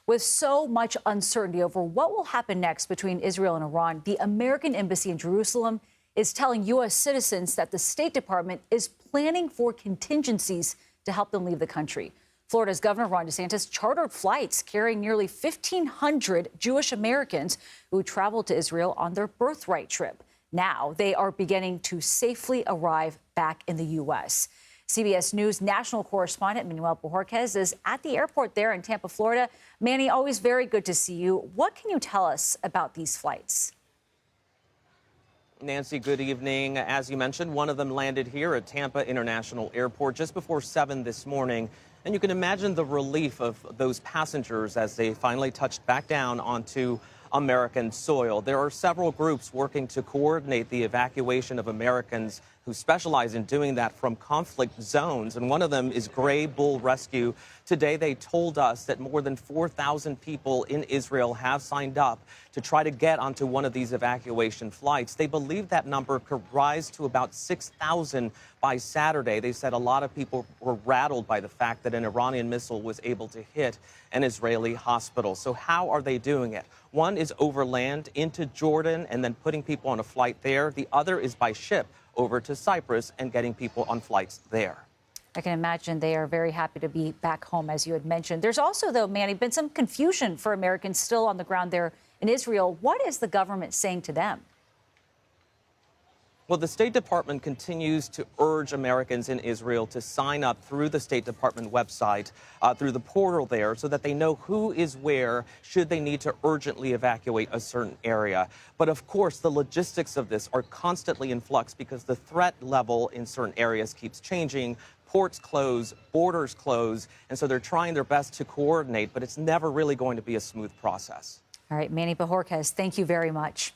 With so much uncertainty over what will happen next between Israel and Iran, the American embassy in Jerusalem is telling U.S. citizens that the State Department is planning for contingencies to help them leave the country. Florida's Governor Ron DeSantis chartered flights carrying nearly 1,500 Jewish Americans who traveled to Israel on their Birthright trip. Now they are beginning to safely arrive back in the U.S. CBS News national correspondent Manuel Bojorquez is at the airport there in Tampa, Florida. Manny, always very good to see you. What can you tell us about these flights? Nancy, good evening. As you mentioned, one of them landed here at Tampa International Airport just before 7 this morning. And you can imagine the relief of those passengers as they finally touched back down onto American soil. There are several groups working to coordinate the evacuation of Americans who specialize in doing that from conflict zones. And one of them is Gray Bull Rescue. Today, they told us that more than 4,000 people in Israel have signed up to try to get onto one of these evacuation flights. They believe that number could rise to about 6,000 by Saturday. They said a lot of people were rattled by the fact that an Iranian missile was able to hit an Israeli hospital. So how are they doing it? One is overland into Jordan and then putting people on a flight there. The other is by ship over to Cyprus and getting people on flights there. I can imagine they are very happy to be back home, as you had mentioned. There's also, though, Manny, been some confusion for Americans still on the ground there in Israel. What is the government saying to them? Well, the State Department continues to urge Americans in Israel to sign up through the State Department website, through the portal there, so that they know who is where should they need to urgently evacuate a certain area. But of course, the logistics of this are constantly in flux because the threat level in certain areas keeps changing. Ports close, borders close, and so they're trying their best to coordinate, but it's never really going to be a smooth process. All right, Manny Bojorquez, thank you very much.